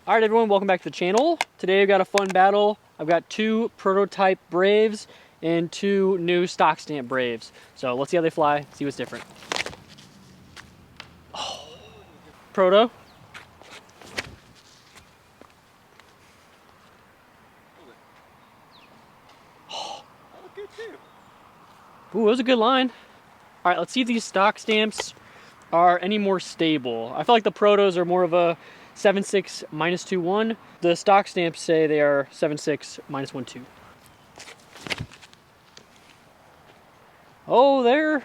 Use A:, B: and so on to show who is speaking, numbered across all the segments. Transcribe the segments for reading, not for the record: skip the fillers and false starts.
A: All right, everyone, welcome back to the channel. Today I've got a fun battle. I've got 2 prototype Braves and 2 new stock stamp Braves. So let's see how they fly, see what's different. Oh. Proto. Oh. Ooh, that was a good line. All right, let's see if these stock stamps are any more stable. I feel like the protos are more of a 7.6 -2.1. The stock stamps say they are 7.6 -1.2. Oh, they're, if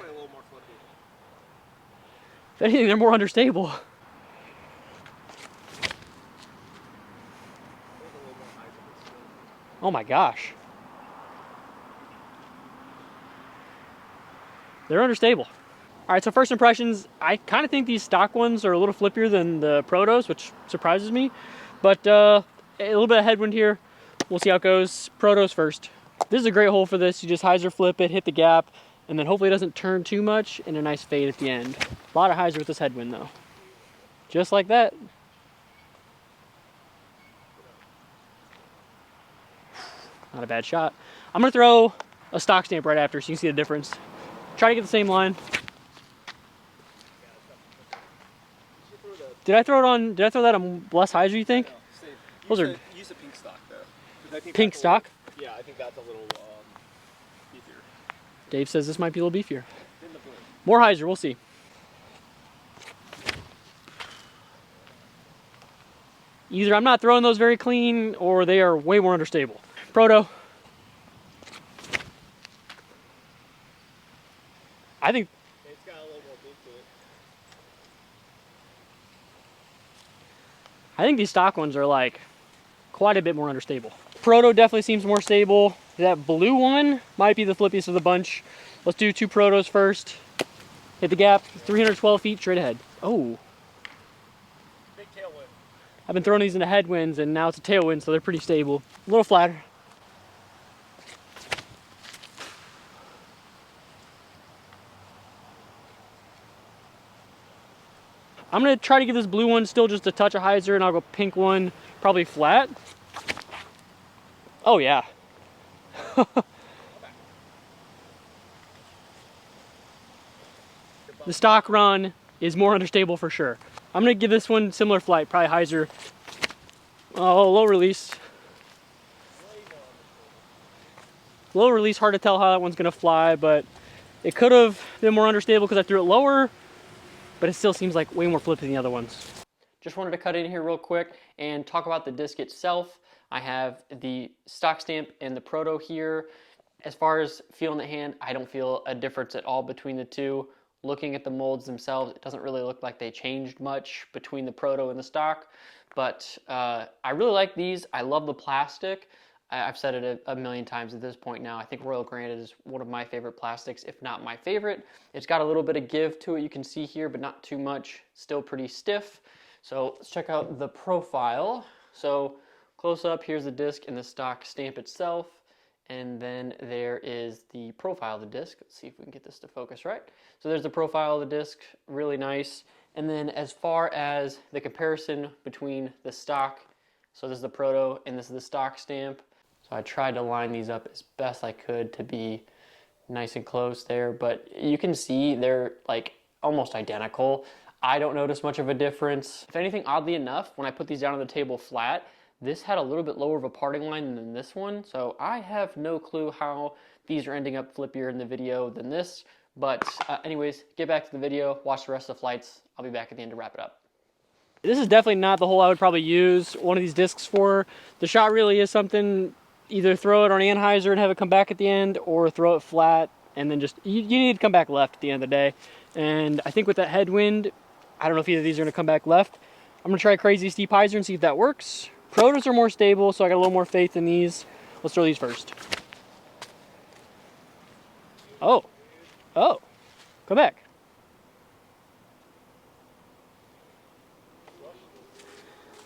A: anything, they're more understable. Oh my gosh. They're understable. All right, so first impressions, I kind of think these stock ones are a little flippier than the protos, which surprises me. But a little bit of headwind here. We'll see how it goes. Protos first. This is a great hole for this. You just hyzer flip it, hit the gap, and then hopefully it doesn't turn too much, and a nice fade at the end. A lot of hyzer with this headwind though. Just like that. Not a bad shot. I'm gonna throw a stock stamp right after so you can see the difference. Try to get the same line. Did I throw that on less hyzer, you think?
B: No, those use a pink stock though. I think
A: pink stock?
B: Yeah, I think that's a little beefier.
A: Dave says this might be a little beefier. More hyzer, we'll see. Either I'm not throwing those very clean or they are way more understable. Proto. I think
B: it's got a little more beef to it.
A: I think these stock ones are like quite a bit more understable. Proto definitely seems more stable. That blue one might be the flippiest of the bunch. Let's do 2 protos first. Hit the gap, 312 feet straight ahead. Oh.
B: Big tailwind.
A: I've been throwing these into headwinds and now it's a tailwind, so they're pretty stable. A little flatter. I'm gonna try to get this blue one still just a touch of hyzer, and I'll go pink one, probably flat. Oh yeah. The stock run is more understable for sure. I'm gonna give this one similar flight, probably hyzer. Oh, low release. Low release, hard to tell how that one's gonna fly, but it could have been more understable because I threw it lower, but it still seems like way more flippy than the other ones. Just wanted to cut in here real quick and talk about the disc itself. I have the stock stamp and the proto here. As far as feeling the hand, I don't feel a difference at all between the two. Looking at the molds themselves, it doesn't really look like they changed much between the proto and the stock, but I really like these. I love the plastic. I've said it a million times at this point now. I think Royal Granite is one of my favorite plastics, if not my favorite. It's got a little bit of give to it, you can see here, but not too much. Still pretty stiff. So let's check out the profile. So close up, here's the disc and the stock stamp itself. And then there is the profile of the disc. Let's see if we can get this to focus right. So there's the profile of the disc, really nice. And then as far as the comparison between the stock, so this is the proto and this is the stock stamp. So I tried to line these up as best I could to be nice and close there, but you can see they're like almost identical. I don't notice much of a difference. If anything, oddly enough, when I put these down on the table flat, this had a little bit lower of a parting line than this one, so I have no clue how these are ending up flippier in the video than this. But anyways, get back to the video, watch the rest of the flights. I'll be back at the end to wrap it up. This is definitely not the hole I would probably use one of these discs for. The shot really is something, either throw it on anhyzer and have it come back at the end, or throw it flat and then just, you need to come back left at the end of the day. And I think with that headwind, I don't know if either of these are gonna come back left. I'm gonna try crazy steep hyzer and see if that works. Protos are more stable, so I got a little more faith in these. Let's throw these first. Oh, oh, come back.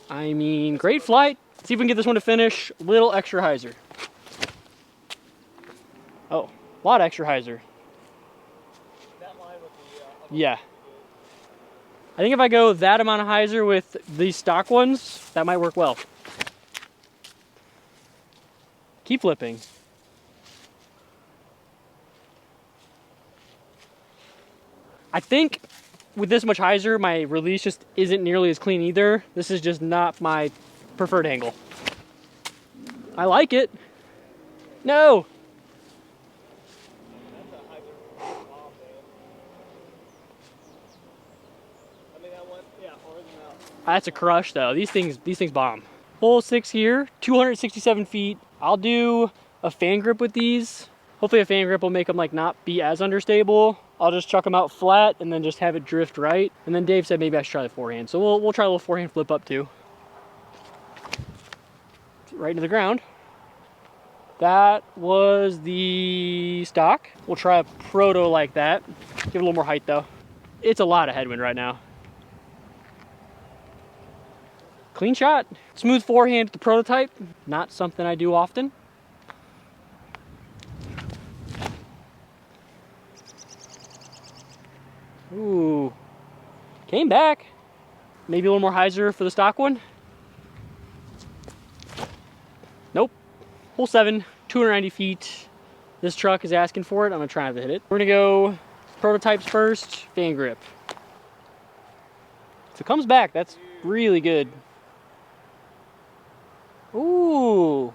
A: I mean, great flight. Let's see if we can get this one to finish. Little extra hyzer. Oh, a lot of extra hyzer.
B: That line with the
A: yeah. I think if I go that amount of hyzer with these stock ones, that might work well. Keep flipping. I think with this much hyzer, my release just isn't nearly as clean either. This is just not my preferred angle. I like it. No.
B: That's a hyzer bomb, man. I mean, that one, yeah, farther than that.
A: That's a crush though. These things bomb. Hole 6 here, 267 feet. I'll do a fan grip with these. Hopefully a fan grip will make them like not be as understable. I'll just chuck them out flat and then just have it drift right. And then Dave said maybe I should try the forehand. So we'll try a little forehand flip up too. Right into the ground. That was the stock. We'll try a proto like that. Give it a little more height though. It's a lot of headwind right now. Clean shot. Smooth forehand with the prototype. Not something I do often. Ooh. Came back. Maybe a little more hyzer for the stock one. Nope. Hole 7, 290 feet. This truck is asking for it. I'm gonna try not to hit it. We're gonna go prototypes first, fan grip. If it comes back, that's really good. Ooh.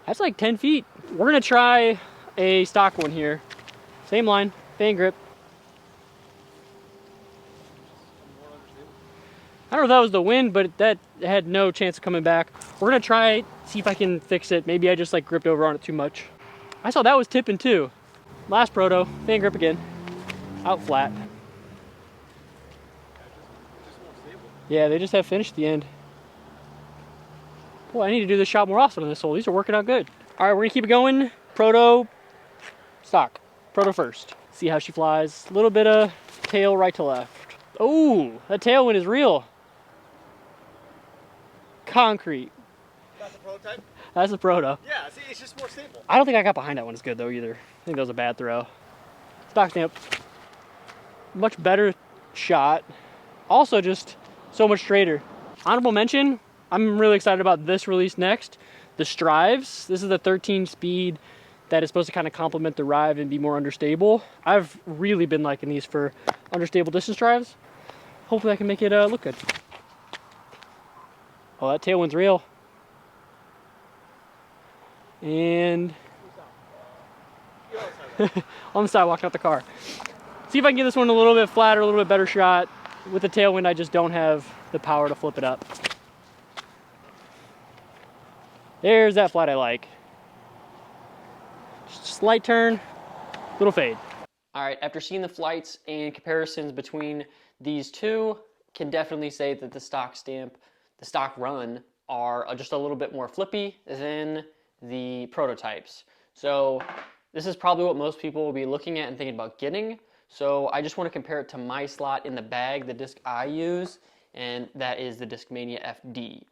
A: That's like 10 feet. We're gonna try a stock one here. Same line, fan grip. I don't know if that was the wind, but that had no chance of coming back. We're gonna try, see if I can fix it. Maybe I just like gripped over on it too much. I saw that was tipping too. Last proto, fan grip again. Out flat. Yeah, they just have finished the end. Boy, I need to do this shot more often on this hole. These are working out good. All right, we're gonna keep it going. Proto, stock. Proto first. See how she flies. A little bit of tail right to left. Oh, that tailwind is real. Concrete.
B: That's a prototype?
A: That's the proto.
B: Yeah, see, it's just more stable.
A: I don't think I got behind that one as good though either. I think that was a bad throw. Stock stamp. Much better shot. Also just so much straighter. Honorable mention, I'm really excited about this release next. The Strives. This is the 13 speed that is supposed to kind of complement the Rive and be more understable. I've really been liking these for understable distance drives. Hopefully I can make it look good. Oh, that tailwind's real. And on the sidewalk, not the car. See if I can get this one a little bit flatter, a little bit better shot. With the tailwind, I just don't have the power to flip it up. There's that flat I like. Just a slight turn, little fade. All right, after seeing the flights and comparisons between these two, can definitely say that the stock stamp, the stock run are just a little bit more flippy than the prototypes. So this is probably what most people will be looking at and thinking about getting. So I just want to compare it to my slot in the bag, the disc I use, and that is the Discmania FD.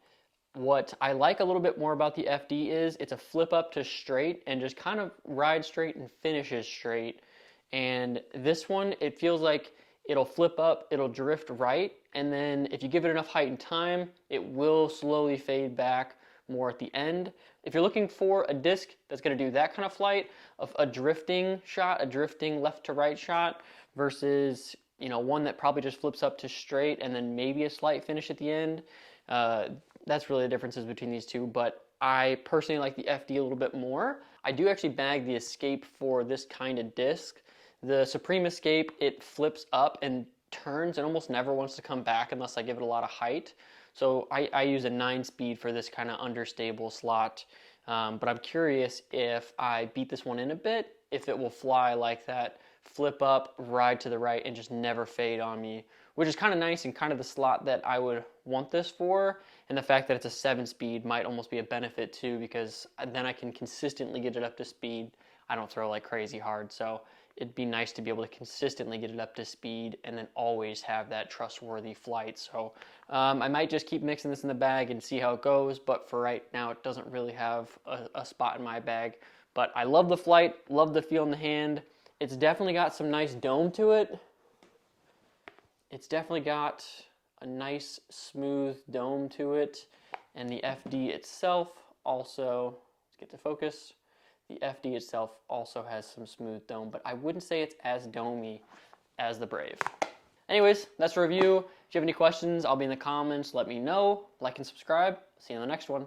A: What I like a little bit more about the FD is it's a flip up to straight and just kind of ride straight and finishes straight. And this one, it feels like it'll flip up, it'll drift right, and then if you give it enough height and time, it will slowly fade back more at the end. If you're looking for a disc that's going to do that kind of flight, of a drifting shot, a drifting left to right shot, versus one that probably just flips up to straight and then maybe a slight finish at the end, that's really the differences between these two. But I personally like the FD a little bit more. I do actually bag the Escape for this kind of disc. The Supreme Escape, it flips up and turns and almost never wants to come back unless I give it a lot of height. So I use a 9-speed for this kind of understable slot. But I'm curious if I beat this one in a bit, if it will fly like that, flip up, ride to the right, and just never fade on me, which is kind of nice and kind of the slot that I would want this for. And the fact that it's a 7-speed might almost be a benefit too, because then I can consistently get it up to speed. I don't throw like crazy hard, so it'd be nice to be able to consistently get it up to speed and then always have that trustworthy flight. So I might just keep mixing this in the bag and see how it goes, but for right now it doesn't really have a spot in my bag. But I love the flight, love the feel in the hand. It's definitely got some nice dome to it. It's definitely got a nice smooth dome to it, and the FD itself also, let's get to focus, the FD itself also has some smooth dome, but I wouldn't say it's as domey as the Brave. Anyways, that's a review. If you have any questions, I'll be in the comments. Let me know. Like and subscribe. See you in the next one.